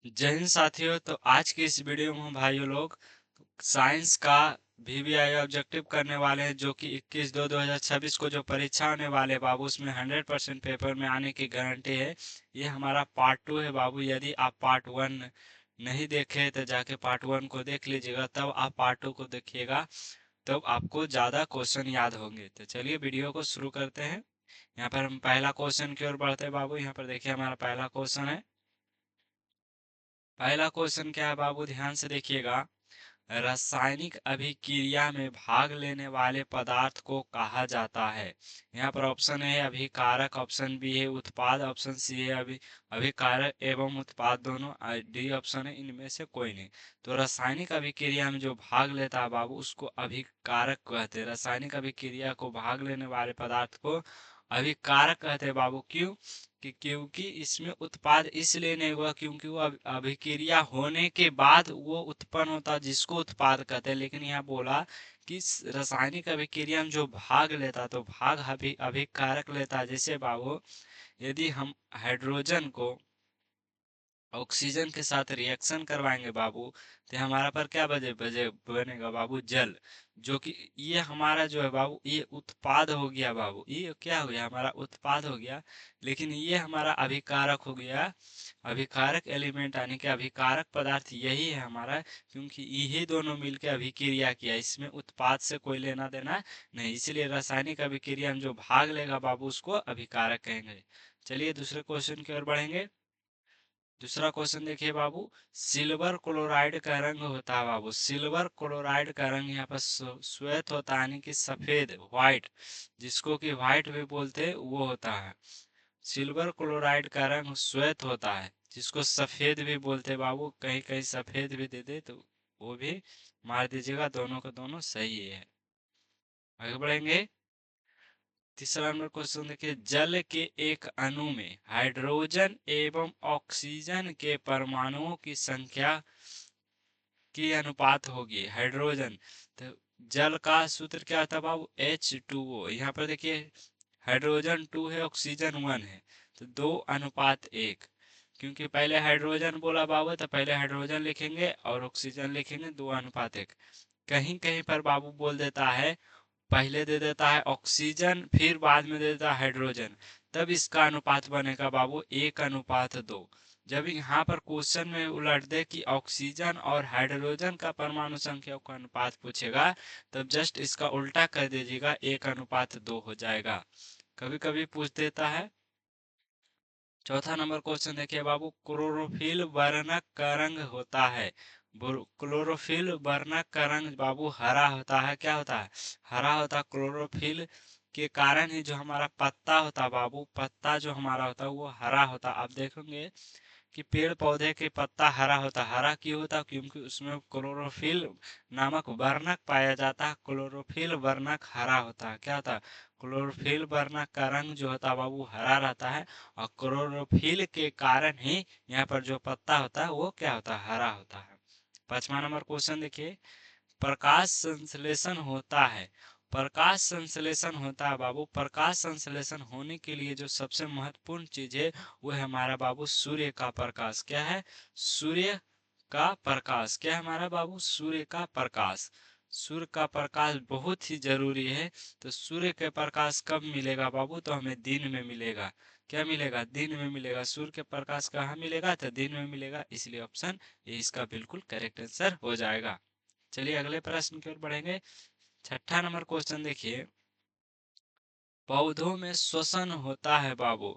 जय हिंद साथियों। तो आज की इस वीडियो में हम भाइयों लोग साइंस का वीवीआई ऑब्जेक्टिव करने वाले हैं, जो कि 21/2/2026 को जो परीक्षा आने वाले हैं बाबू, उसमें 100% पेपर में आने की गारंटी है। ये हमारा पार्ट 2 है बाबू। यदि आप पार्ट 1 नहीं देखे तो जाके पार्ट 1 को देख लीजिएगा, तब आप पार्ट 2 को देखिएगा, तब आपको ज़्यादा क्वेश्चन याद होंगे। तो चलिए वीडियो को शुरू करते हैं। यहाँ पर हम पहला क्वेश्चन की ओर बढ़ते हैं बाबू। यहाँ पर देखिए हमारा पहला क्वेश्चन है। पहला क्वेश्चन क्या है बाबू, ध्यान से देखिएगा। रासायनिक अभिक्रिया में भाग लेने वाले पदार्थ को कहा जाता है। यहाँ पर ऑप्शन ए है अभिकारक, ऑप्शन बी है उत्पाद, ऑप्शन सी है अभिकारक एवं उत्पाद दोनों, डी ऑप्शन है इनमें से कोई नहीं। तो रासायनिक अभिक्रिया में जो भाग लेता है बाबू, उसको अभिकारक कहते हैं। रासायनिक अभिक्रिया को भाग लेने वाले पदार्थ को अभिकारक कहते हैं बाबू। क्यों? क्योंकि इसमें उत्पाद इसलिए नहीं हुआ क्योंकि वो अभिक्रिया होने के बाद वो उत्पन्न होता, जिसको उत्पाद कहते हैं। लेकिन यहाँ बोला कि रासायनिक अभिक्रिया में जो भाग लेता, तो भाग अभिकारक लेता। जैसे बाबू, यदि हम हाइड्रोजन को ऑक्सीजन के साथ रिएक्शन करवाएंगे बाबू, तो हमारा पर क्या बजे बजे बनेगा बाबू, जल। जो कि ये हमारा जो है बाबू, ये उत्पाद हो गया बाबू। ये क्या हो गया, हमारा उत्पाद हो गया। लेकिन ये हमारा अभिकारक हो गया। अभिकारक एलिमेंट यानी कि अभिकारक पदार्थ यही है हमारा, क्योंकि यही दोनों मिलकर अभिक्रिया किया। इसमें उत्पाद से कोई लेना देना नहीं, इसलिए रासायनिक अभिक्रिया में जो भाग लेगा बाबू, उसको अभिकारक कहेंगे। चलिए दूसरे क्वेश्चन की ओर बढ़ेंगे। दूसरा क्वेश्चन देखिए बाबू। सिल्वर क्लोराइड का रंग होता है बाबू, सिल्वर क्लोराइड का रंग यहाँ पर श्वेत होता है, यानी कि सफेद, व्हाइट, जिसको कि व्हाइट भी बोलते हैं, वो होता है। सिल्वर क्लोराइड का रंग श्वेत होता है, जिसको सफेद भी बोलते हैं बाबू। कहीं कहीं सफेद भी दे दे तो वो भी मार दीजिएगा, दोनों का दोनों सही है। आगे बढ़ेंगे। तीसरा नंबर क्वेश्चन देखिए। जल के एक अणु में हाइड्रोजन एवं ऑक्सीजन के परमाणुओं की संख्या की अनुपात होगी। हाइड्रोजन, तो जल का सूत्र क्या था बाबू, H2O। यहाँ पर देखिए हाइड्रोजन 2 है, ऑक्सीजन 1 है, तो 2:1। क्योंकि पहले हाइड्रोजन बोला बाबू, तो पहले हाइड्रोजन लिखेंगे और ऑक्सीजन लिखेंगे, 2:1। कहीं कहीं पर बाबू बोल देता है, पहले दे देता है ऑक्सीजन, फिर बाद में दे देता है हाइड्रोजन, तब इसका अनुपात बनेगा बाबू 1:2। जब यहाँ पर क्वेश्चन में उलट दे कि ऑक्सीजन और हाइड्रोजन का परमाणु संख्या का अनुपात पूछेगा, तब जस्ट इसका उल्टा कर दीजिएगा, 1:2 हो जाएगा। कभी कभी पूछ देता है। चौथा नंबर क्वेश्चन देखिए बाबू। क्लोरोफिल वर्णक का रंग होता है। क्लोरोफिल वर्णक का रंग बाबू हरा होता है। क्या होता है? हरा होता है। क्लोरोफिल के कारण ही जो हमारा पत्ता होता है बाबू, पत्ता जो हमारा होता है वो हरा होता है। आप देखेंगे कि पेड़ पौधे के पत्ता हरा होता है। हरा क्यों होता है? क्योंकि उसमें क्लोरोफिल नामक वर्णक पाया जाता है। क्लोरोफिल वर्णक हरा होता है। क्या होता है? क्लोरोफिल वर्णक का रंग जो होता है बाबू हरा रहता है, और क्लोरोफिल के कारण ही यहाँ पर जो पत्ता होता है वो क्या होता है, हरा होता है। पांचवा नंबर क्वेश्चन देखिए। प्रकाश संश्लेषण होता है। प्रकाश संश्लेषण होता है बाबू। प्रकाश संश्लेषण होने के लिए जो सबसे महत्वपूर्ण चीज है, वो है हमारा बाबू सूर्य का प्रकाश। क्या है? सूर्य का प्रकाश। क्या है हमारा बाबू? सूर्य का प्रकाश। सूर्य का प्रकाश बहुत ही जरूरी है। तो सूर्य के प्रकाश कब मिलेगा बाबू? तो हमें दिन में मिलेगा। क्या मिलेगा? दिन में मिलेगा। सूर्य के प्रकाश कहाँ मिलेगा? तो दिन में मिलेगा। इसलिए ऑप्शन ए इसका बिल्कुल करेक्ट आंसर हो जाएगा। चलिए अगले प्रश्न की ओर बढ़ेंगे। छठा नंबर क्वेश्चन देखिए। पौधों में श्वसन होता है बाबू।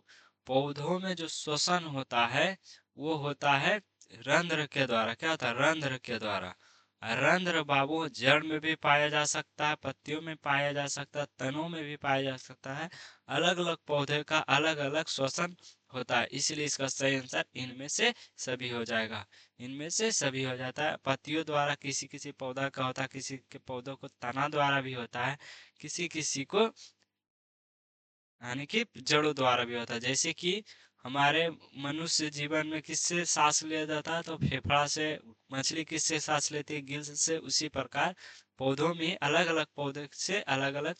पौधों में जो श्वसन होता है वो होता है रंध्र के द्वारा। क्या होता है? रंध्र के द्वारा। रंध्र बाबू जड़ में भी पाया जा सकता है, पत्तियों में पाया जा सकता है, तनों में भी पाया जा सकता है। अलग अलग पौधे का अलग अलग श्वसन होता है, इसलिए इसका सही आंसर इनमें से सभी हो जाएगा। इनमें से सभी हो जाता है। पत्तियों द्वारा किसी किसी पौधा का होता है, किसी के पौधों को तना द्वारा भी होता है, किसी किसी को यानी कि जड़ों द्वारा भी होता है। जैसे कि हमारे मनुष्य जीवन में किससे सांस लिया जाता है? तो फेफड़ा से। मछली किससे सांस लेती है? गिल्स से। उसी प्रकार पौधों में अलग अलग पौधे से अलग अलग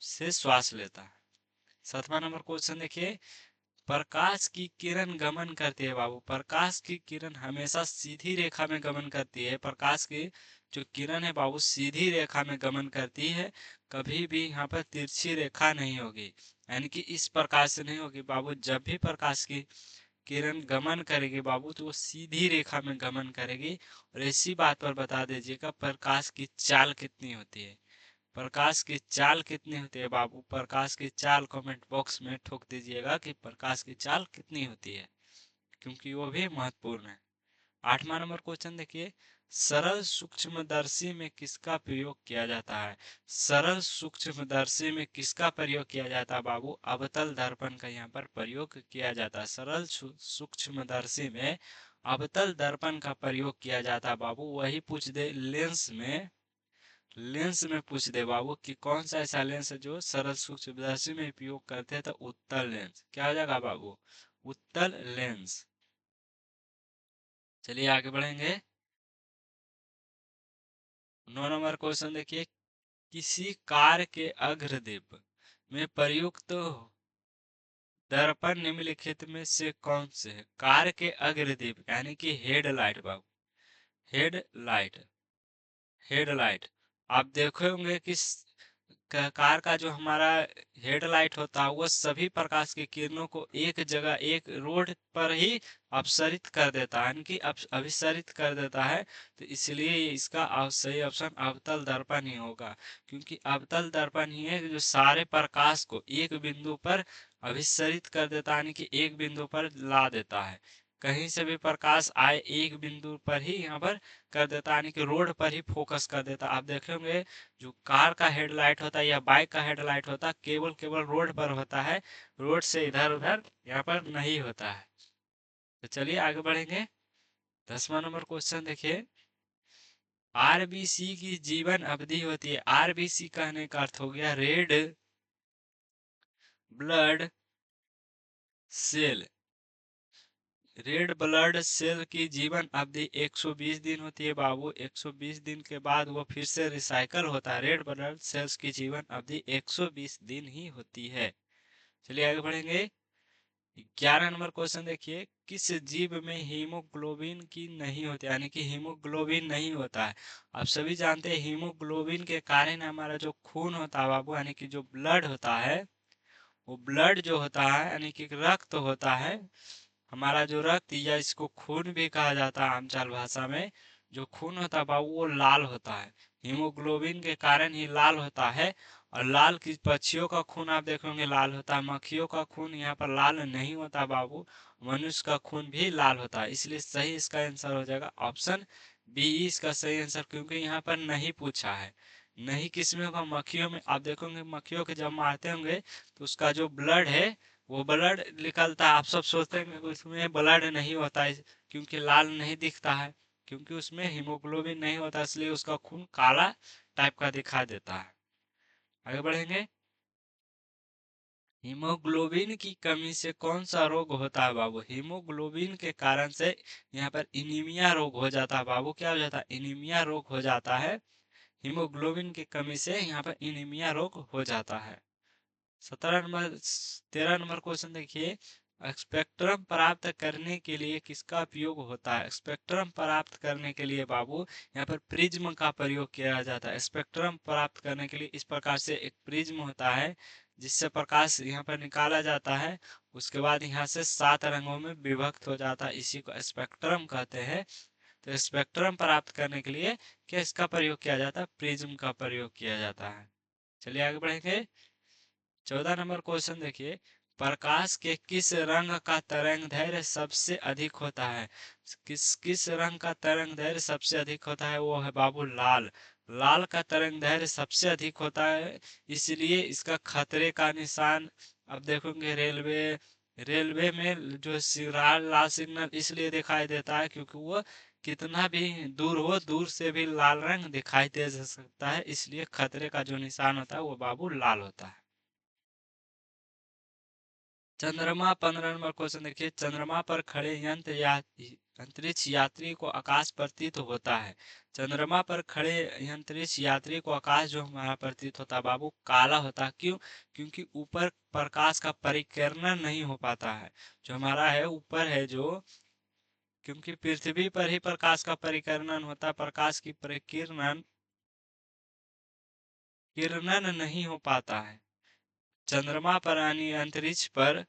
से श्वास लेता है। सातवां नंबर क्वेश्चन देखिए। प्रकाश की किरण गमन करती है बाबू। प्रकाश की किरण हमेशा सीधी रेखा में गमन करती है। प्रकाश की जो किरण है बाबू सीधी रेखा में गमन करती है, कभी भी यहाँ पर तिरछी रेखा नहीं होगी, यानी कि इस प्रकार से नहीं होगी बाबू। जब भी प्रकाश की किरण गमन करेगी बाबू तो वो सीधी रेखा में गमन करेगी। और इसी बात पर बता दीजिएगा प्रकाश की चाल कितनी होती है। प्रकाश की चाल कितनी होती है बाबू? प्रकाश की चाल कमेंट बॉक्स में ठोक दीजिएगा कि प्रकाश की चाल कितनी होती है, क्योंकि वो भी महत्वपूर्ण है। 8वां नंबर क्वेश्चन देखिए, सरल सूक्ष्मदर्शी में किसका प्रयोग किया जाता है? सरल सूक्ष्मदर्शी में किसका प्रयोग किया जाता है बाबू? अवतल दर्पण का यहाँ पर प्रयोग किया जाता है। सरल सूक्ष्मदर्शी में अवतल दर्पण का प्रयोग किया जाता है बाबू। वही पूछ दे लेंस में पूछ दे बाबू कि कौन सा ऐसा लेंस है जो सरल सूक्ष्मदर्शी में उपयोग करते हैं, तो उत्तल लेंस। क्या हो जाएगा बाबू? उत्तल लेंस। चलिए आगे बढ़ेंगे। 9 नंबर क्वेश्चन देखिए, किसी कार के अग्रदीप में प्रयुक्त दर्पण निम्नलिखित में से कौन से है? कार के अग्रदीप यानी कि हेडलाइट बाबू, हेडलाइट। हेडलाइट आप देखे होंगे कि कार का जो हमारा हेडलाइट होता है वो सभी प्रकाश की किरणों को एक जगह एक रोड पर ही अपसरित कर देता है, यानी कि अभिसरित कर देता है। तो इसलिए इसका सही ऑप्शन अवतल दर्पण ही होगा, क्योंकि अवतल दर्पण ही है जो सारे प्रकाश को एक बिंदु पर अभिसरित कर देता है, यानी कि एक बिंदु पर ला देता है। कहीं से भी प्रकाश आए एक बिंदु पर ही यहाँ पर कर देता है, यानी कि रोड पर ही फोकस कर देता है। आप देखेंगे जो कार का हेडलाइट होता है या बाइक का हेडलाइट होता है केवल रोड पर होता है, रोड से इधर उधर यहाँ पर नहीं होता है। तो चलिए आगे बढ़ेंगे। 10वां नंबर क्वेश्चन देखिए, आरबीसी की जीवन अवधि होती है। आरबीसी कहने का अर्थ हो गया red blood cell. Red blood cell की जीवन अवधि 120 दिन होती है बाबू। 120 दिन के बाद वो फिर से रिसाइकल होता है। रेड ब्लड सेल्स की जीवन अवधि 120 दिन ही होती है। चलिए आगे बढ़ेंगे। 11 नंबर क्वेश्चन देखिए, किस जीव में हीमोग्लोबिन की नहीं होती, यानी कि हीमोग्लोबिन नहीं होता है। आप सभी जानते हैं हीमोग्लोबिन के कारण हमारा जो खून होता है बाबू, यानी कि जो ब्लड होता है, वो ब्लड जो होता है यानी कि रक्त होता है, हमारा जो रक्त या इसको खून भी कहा जाता है आमचाल भाषा में, जो खून होता है बाबू वो लाल होता है। हीमोग्लोबिन के कारण ही लाल होता है। और लाल की पक्षियों का खून आप देखोगे लाल होता है, मक्खियों का खून यहाँ पर लाल नहीं होता बाबू। मनुष्य का खून भी लाल होता है, इसलिए सही इसका आंसर हो जाएगा ऑप्शन बी इसका सही आंसर, क्योंकि यहाँ पर नहीं पूछा है। नहीं किसमें होगा? मक्खियों में। आप देखोगे मक्खियों के जब मारते होंगे तो उसका जो ब्लड है वो ब्लड निकलता है। आप सब सोचते हैं कि उसमें ब्लड नहीं होता है, क्योंकि लाल नहीं दिखता है, क्योंकि उसमें हीमोग्लोबिन नहीं होता, इसलिए उसका खून काला टाइप का दिखा देता है। आगे बढ़ेंगे। हीमोग्लोबिन की कमी से कौन सा रोग होता है बाबू? हीमोग्लोबिन के कारण से यहाँ पर इनीमिया रोग हो जाता है बाबू। क्या हो जाता है? इनीमिया रोग हो जाता है। हीमोग्लोबिन की कमी से यहाँ पर इनीमिया रोग हो जाता है। 13 नंबर क्वेश्चन देखिए, स्पेक्ट्रम प्राप्त करने के लिए किसका उपयोग होता है? स्पेक्ट्रम प्राप्त करने के लिए बाबू यहाँ पर प्रिज्म का प्रयोग किया जाता है। स्पेक्ट्रम प्राप्त करने के लिए इस प्रकार से एक प्रिज्म होता है जिससे प्रकाश यहाँ पर निकाला जाता है, उसके बाद यहाँ से 7 रंगों में विभक्त हो जाता है, इसी को स्पेक्ट्रम कहते हैं। तो स्पेक्ट्रम प्राप्त करने के लिए क्या इसका प्रयोग किया जाता है? प्रिज्म का प्रयोग किया जाता है। चलिए आगे बढ़ेंगे। 14 नंबर क्वेश्चन देखिए, प्रकाश के किस रंग का तरंग दैर्घ्य सबसे अधिक होता है? किस रंग का तरंग दैर्घ्य सबसे अधिक होता है? वो है बाबू लाल। लाल का तरंग दैर्घ्य सबसे अधिक होता है, इसलिए इसका खतरे का निशान अब देखोगे रेलवे में जो लाल सिग्नल इसलिए दिखाई देता है क्योंकि वो कितना भी दूर हो, दूर से भी लाल रंग दिखाई दे सकता है, इसलिए खतरे का जो निशान होता है वो बाबू लाल होता है। चंद्रमा 15 नंबर क्वेश्चन देखिए, चंद्रमा पर खड़े यंत्र या अंतरिक्ष यात्री को आकाश प्रतीत होता है। चंद्रमा पर खड़े अंतरिक्ष यात्री को आकाश जो हमारा प्रतीत होता है बाबू काला होता है। क्यों? क्योंकि ऊपर प्रकाश का परिकिरण नहीं हो पाता है। जो हमारा है ऊपर है जो, क्योंकि पृथ्वी पर ही प्रकाश का परिकर्णन होता है, प्रकाश की परिकिरण किरणन नहीं हो पाता है। चंद्रमा पर यानी अंतरिक्ष पर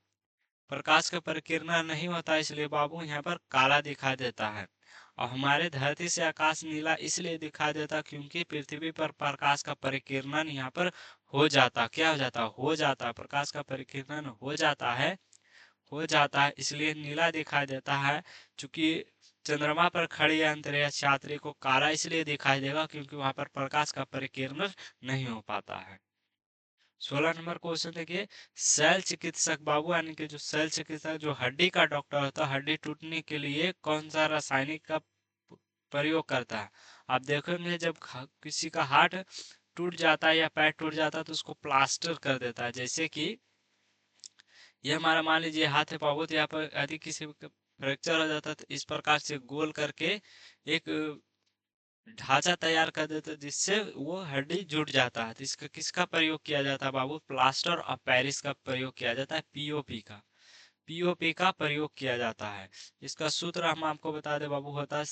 प्रकाश का परिकिरण नहीं होता, इसलिए बाबू यहाँ पर काला दिखाई देता है। और हमारे धरती से आकाश नीला इसलिए दिखाई देता क्योंकि पृथ्वी पर प्रकाश का परिकिरण यहाँ पर हो जाता, क्या हो जाता, हो जाता, प्रकाश का परिकिरण हो जाता है, इसलिए नीला दिखाई देता है। चूंकि चंद्रमा पर खड़ी अंतरिक्ष यात्री को काला इसलिए दिखाई देगा क्योंकि वहां पर प्रकाश का परिकिरण नहीं हो पाता है। 16 नंबर क्वेश्चन देखिए, शैल चिकित्सक बाबू यानी कि जो शैल चिकित्सक जो हड्डी का डॉक्टर होता है, हड्डी टूटने के लिए कौन सा रासायनिक का प्रयोग करता है? आप देखोगे जब किसी का हाथ टूट जाता है या पैर टूट जाता है तो उसको प्लास्टर कर देता है। जैसे कि ये हमारा मान लीजिए हाथ है पाँव, तो यहाँ पर यदि किसी का फ्रैक्चर हो जाता है तो इस प्रकार से गोल करके एक ढांचा तैयार कर देते हैं जिससे वो हड्डी जुड़ जाता है। तो इसका किसका प्रयोग किया जाता है बाबू? प्लास्टर ऑफ पेरिस का प्रयोग किया जाता है, पीओपी का। पीओपी का प्रयोग किया जाता है। इसका सूत्र हम आपको बता दें बाबू, होता है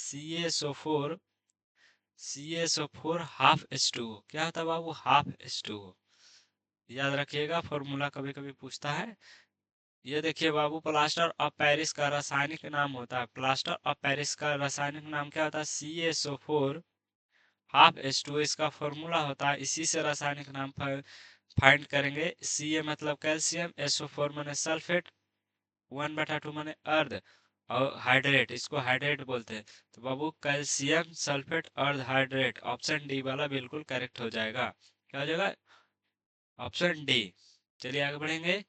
CaSO4 हाफ H2O। क्या होता है बाबू? Half H2O। याद रखिएगा, फॉर्मूला कभी कभी पूछता है। ये देखिए बाबू, प्लास्टर ऑफ पेरिस का रासायनिक नाम होता है, प्लास्टर ऑफ पेरिस का रासायनिक नाम क्या होता है? CaSO4 हाफ H2O इसका फॉर्मूला होता है। इसी से रासायनिक नाम फाइंड करेंगे। Ca मतलब कैल्शियम, SO4 माने सल्फेट, 1/2 माने अर्ध, और हाइड्रेट, इसको हाइड्रेट बोलते हैं। तो बाबू कैल्शियम सल्फेट अर्ध हाइड्रेट, ऑप्शन डी वाला बिल्कुल करेक्ट हो जाएगा। क्या हो जाएगा? Option D. चलिए आगे बढ़ेंगे।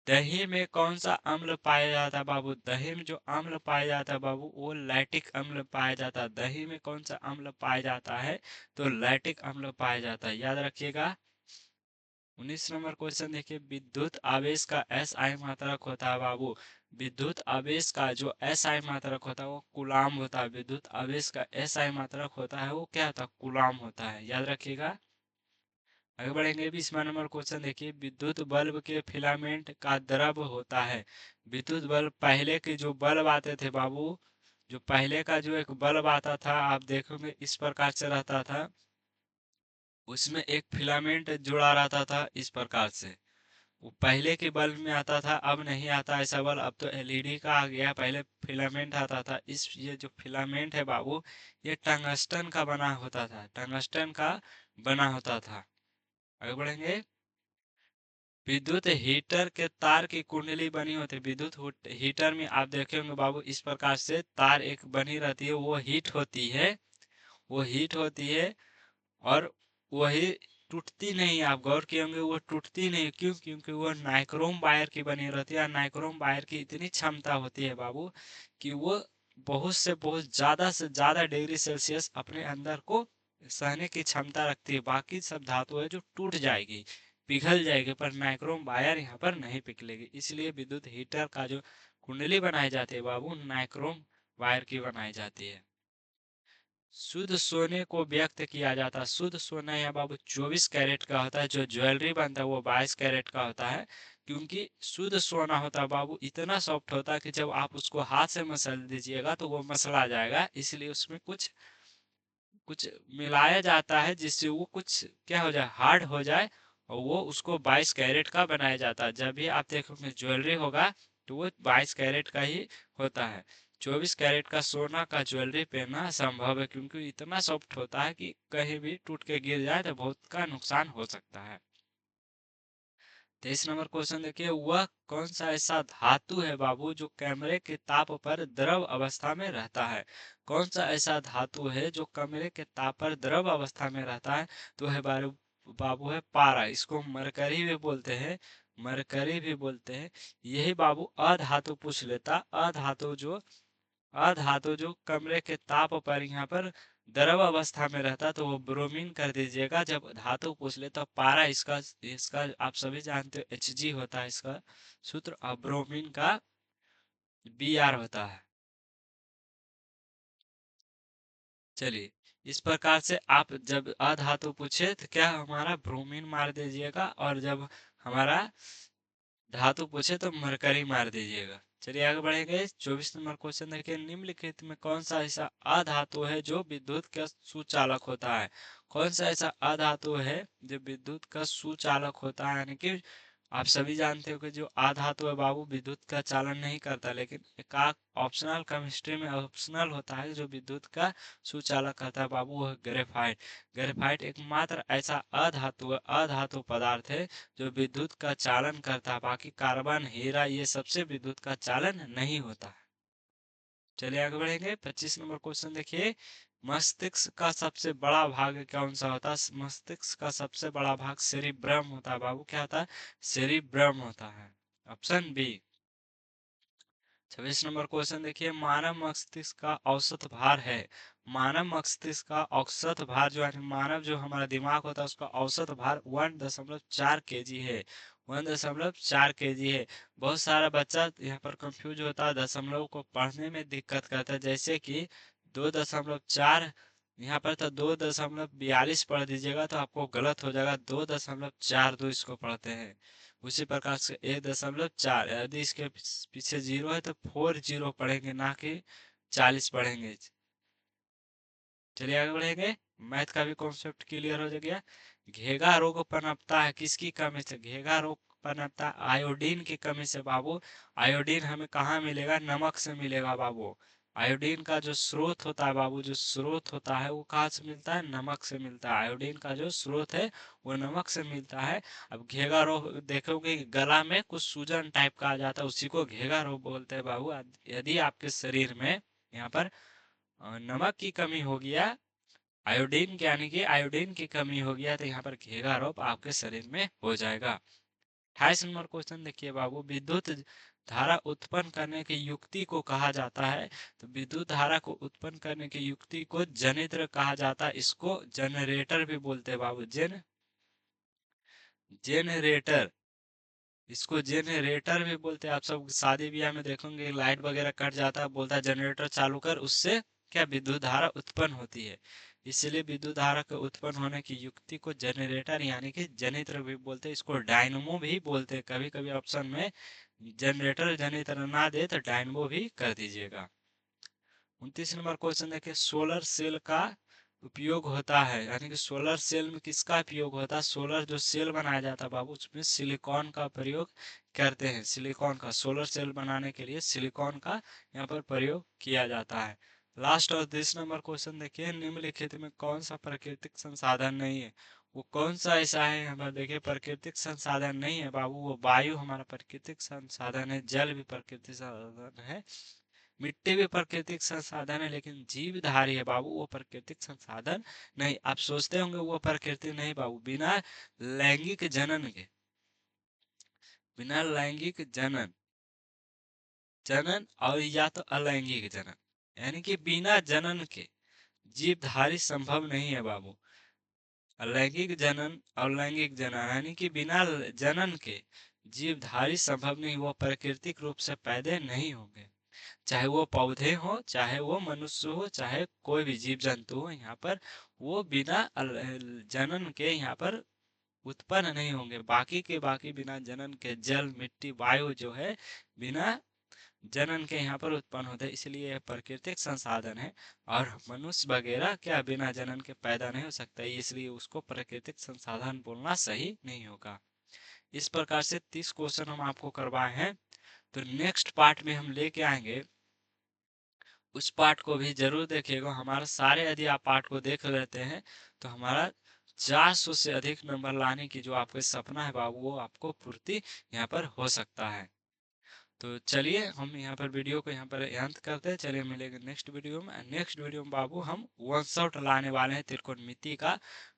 दही में कौन सा अम्ल पाया जाता है बाबू? दही में जो अम्ल पाया जाता है बाबू वो लैक्टिक अम्ल पाया जाता है। दही में कौन सा अम्ल पाया जाता है? तो लैक्टिक अम्ल पाया जाता है, याद रखिएगा। 19 नंबर क्वेश्चन देखिए, विद्युत आवेश का SI मात्रक होता है बाबू। विद्युत आवेश का जो SI मात्रक होता है वो कूलाम होता है। विद्युत आवेश का SI मात्रक होता है वो क्या होता है? कूलाम होता है, याद रखिएगा। आगे बढ़ेंगे। 20वां नंबर क्वेश्चन देखिए, विद्युत बल्ब के फिलामेंट का द्रव होता है। विद्युत बल्ब, पहले के जो बल्ब आते थे बाबू, जो पहले का जो एक बल्ब आता था आप देखोगे इस प्रकार से रहता था, उसमें एक फिलामेंट जुड़ा रहता था इस प्रकार से। वो पहले के बल्ब में आता था, अब नहीं आता ऐसा बल्ब, अब तो एलईडी का आ गया। पहले फिलामेंट आता था। इस ये जो फिलामेंट है बाबू, ये टंगस्टन का बना होता था, टंगस्टन का बना होता था। आगे बढ़ेंगे। विद्युत हीटर के तार की कुंडली बनी होती है। विद्युत हीटर में आप देखेंगे बाबू इस प्रकार से तार एक बनी रहती है, वो हीट होती है, वो हीट होती है, और वही टूटती नहीं। आप गौर किए होंगे वो टूटती नहीं। क्यों? क्योंकि वो नाइक्रोम वायर की बनी रहती है। नाइक्रोम वायर की इतनी क्षमता होती है बाबू कि वो बहुत से ज्यादा डिग्री सेल्सियस अपने अंदर को सहने की क्षमता रखती है। बाकी सब धातु है जो टूट जाएगी, पिघल जाएगी, पर नाइक्रोम वायर यहाँ पर नहीं पिघलेगी। इसलिए विद्युत हीटर का जो कुंडली बनाई जाती है बाबू, नाइक्रोम वायर की बनाई जाती है। शुद्ध सोने को व्यक्त किया जाता है। शुद्ध सोना यहाँ बाबू 24 कैरेट का होता है। जो ज्वेलरी बनता है वो 22 कैरेट का होता है। क्योंकि शुद्ध सोना होता है बाबू इतना सॉफ्ट होता है कि जब आप उसको हाथ से मसल दीजिएगा तो वो मसला जाएगा। इसलिए उसमें कुछ कुछ मिलाया जाता है जिससे वो कुछ क्या हो जाए, हार्ड हो जाए, और वो उसको 22 कैरेट का बनाया जाता है। जब भी आप देखोगे ज्वेलरी होगा तो वो 22 कैरेट का ही होता है। 24 कैरेट का सोना का ज्वेलरी पहनना संभव है क्योंकि इतना सॉफ्ट होता है कि कहीं भी टूट के गिर जाए तो बहुत का नुकसान हो सकता है। 23 नंबर क्वेश्चन देखिए, वह कौन सा ऐसा धातु है बाबू जो कैमरे के ताप पर द्रव अवस्था में रहता है? कौन सा ऐसा धातु है जो कमरे के ताप पर द्रव अवस्था में रहता है? तो है बाबू है पारा। इसको मरकरी भी बोलते हैं, मरकरी भी बोलते हैं। यही बाबू अधातु पूछ लेता। अधातु जो कमरे के ताप पर यहाँ पर द्रव अवस्था में रहता तो वो ब्रोमीन कर दीजिएगा। जब धातु पूछ ले तो पारा इसका इसका आप सभी जानते हो Hg होता है इसका सूत्र, और ब्रोमीन का बी आर होता है। चलिए, इस प्रकार से आप जब अधातु पूछे तो क्या हमारा ब्रोमीन मार दीजिएगा, और जब हमारा धातु पूछे तो मरकरी मार दीजिएगा। चलिए आगे बढ़ेंगे। 24 नंबर क्वेश्चन देखिए, निम्नलिखित में कौन सा ऐसा अधातु है जो विद्युत का सुचालक होता है। कौन सा ऐसा अधातु है जो विद्युत का सुचालक होता है, यानी कि आप सभी जानते हो कि जो आधातु है बाबू विद्युत का चालन नहीं करता, लेकिन एक ऑप्शनल केमिस्ट्री में ऑप्शनल होता है जो विद्युत का सुचालक करता है बाबू, वह ग्रेफाइट। ग्रेफाइट एकमात्र ऐसा अधातु पदार्थ है जो विद्युत का चालन करता है, बाकी कार्बन, हीरा ये सबसे विद्युत का चालन नहीं होता है। चलिए आगे बढ़ेंगे। 25 नंबर क्वेश्चन देखिए, मस्तिष्क का सबसे बड़ा भाग कौन सा होता है। मस्तिष्क का सबसे बड़ा भाग सेरिब्रम होता है बाबू। क्या होता है? सेरिब्रम होता है। Option B. 26 नंबर क्वेश्चन देखिए, मानव मस्तिष्क का औसत भार है। मानव मस्तिष्क का औसत भार जो है, मानव जो हमारा दिमाग होता है उसका औसत भार 1.4 kg है। 1.4 kg है। बहुत सारा बच्चा यहाँ पर कंफ्यूज होता है, दशमलव को पढ़ने में दिक्कत करता है, जैसे कि 2.4, यहाँ पर तो 2.42 पढ़ दीजिएगा तो आपको गलत हो जाएगा। 2.42 इसको पढ़ते हैं। उसी प्रकार से 1.4, यदि इसके पीछे जीरो है तो 40 पढ़ेंगे, ना कि 40 पढ़ेंगे। चलिए आगे बढ़ेंगे। मैथ का भी कॉन्सेप्ट क्लियर हो गया। घेगा रोग पनपता है किसकी कमी से। घेगा रोग पनपता है आयोडीन की कमी से बाबू। आयोडीन हमें कहाँ मिलेगा? नमक से मिलेगा बाबू। आयोडीन का जो स्रोत होता है बाबू, जो स्रोत होता है वो कहाँ से मिलता है? नमक से मिलता है। आयोडीन का जो स्रोत है वो नमक से मिलता है। अब घेगा रोग देखोगे गला में कुछ सूजन टाइप का आ जाता है, उसी को घेगा रोग बोलते हैं बाबू। यदि आपके शरीर में यहाँ पर नमक की कमी हो गया, आयोडीन के यानी कि आयोडीन की कमी हो गया, तो यहाँ पर घेगा रोग आपके शरीर में हो जाएगा। 28 नंबर क्वेश्चन देखिए बाबू, विद्युत धारा उत्पन्न करने की युक्ति को कहा जाता है। तो विद्युत धारा को उत्पन्न करने की युक्ति को जनित्र कहा जाता है। इसको जनरेटर भी बोलते हैं बाबू। जेनरेटर, इसको जेनरेटर भी बोलते हैं। आप सब शादी ब्याह में देखोगे लाइट वगैरह कट जाता है, बोलता है जनरेटर चालू कर, उससे क्या विद्युत धारा उत्पन्न होती है। इसलिए विद्युत धारा के उत्पन्न होने की युक्ति को जनरेटर यानी कि जनित्र भी बोलते हैं। इसको डायनमो भी बोलते हैं। कभी कभी ऑप्शन में जनरेटर जनित्र ना दे तो डायनमो भी कर दीजिएगा। 29 नंबर क्वेश्चन देखिए, सोलर सेल का उपयोग होता है, यानी कि सोलर सेल में किसका उपयोग होता है। सोलर जो सेल बनाया जाता है बाबू उसमें सिलिकॉन का प्रयोग करते हैं। सिलिकॉन का सोलर सेल बनाने के लिए सिलिकॉन का यहाँ पर प्रयोग किया जाता है। लास्ट और 30 नंबर क्वेश्चन देखिए, निम्नलिखित में कौन सा प्राकृतिक संसाधन नहीं है। वो कौन सा ऐसा है यहाँ पर देखिए, प्राकृतिक संसाधन नहीं है बाबू। वो वायु हमारा प्राकृतिक संसाधन है, जल भी प्राकृतिक संसाधन है, मिट्टी भी प्राकृतिक संसाधन है, लेकिन जीवधारी है बाबू, वो प्राकृतिक संसाधन नहीं। आप सोचते होंगे वो प्राकृतिक नहीं बाबू। बिना लैंगिक जनन के, बिना लैंगिक जनन, जनन और या तो अलैंगिक जनन, यानी कि बिना जनन के जीवधारी संभव नहीं है बाबू। अलैंगिक जनन और लैंगिक जनन यानी कि बिना जनन के जीवधारी संभव नहीं, वो प्राकृतिक रूप से पैदा नहीं होंगे। चाहे वो पौधे हो, चाहे वो मनुष्य हो, चाहे कोई भी जीव जंतु हो, यहाँ पर वो बिना जनन के यहाँ पर उत्पन्न नहीं होंगे। बाकी के बाकी बिना जनन के जल, मिट्टी, वायु जो है बिना जनन के यहाँ पर उत्पन्न होते हैं, इसलिए यह प्राकृतिक संसाधन है। और मनुष्य वगैरह क्या बिना जनन के पैदा नहीं हो सकता, इसलिए उसको प्राकृतिक संसाधन बोलना सही नहीं होगा। इस प्रकार से 30 क्वेश्चन हम आपको करवाए हैं। तो नेक्स्ट पार्ट में हम लेके आएंगे, उस पार्ट को भी जरूर देखिएगा। हमारा सारे यदि आप पार्ट को देख लेते हैं तो हमारा 400 से अधिक नंबर लाने की जो आपका सपना है बाबू, वो आपको पूर्ति यहाँ पर हो सकता है। तो चलिए हम यहाँ पर वीडियो को यहाँ पर अंत करते हैं। चलिए मिलेंगे नेक्स्ट वीडियो में। नेक्स्ट वीडियो में बाबू हम वन शॉट लाने वाले हैं त्रिकोणमिति का,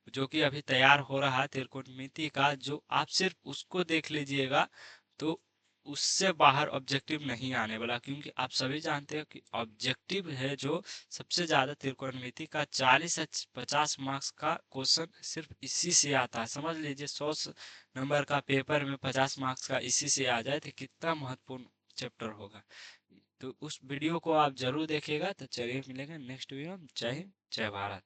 जो कि अभी तैयार हो रहा है त्रिकोणमिति का, जो आप सिर्फ उसको देख लीजिएगा तो उससे बाहर ऑब्जेक्टिव नहीं आने वाला, क्योंकि आप सभी जानते हैं कि ऑब्जेक्टिव है जो सबसे ज्यादा त्रिकोणमिति का 40 से 50 मार्क्स का क्वेश्चन सिर्फ इसी से आता है। समझ लीजिए 100 नंबर का पेपर में 50 मार्क्स का इसी से आ जाए तो कितना महत्वपूर्ण चैप्टर होगा। तो उस वीडियो को आप जरूर देखिएगा। तो चलिए मिलेंगे नेक्स्ट वीडियो में। जय हिंद, जय भारत।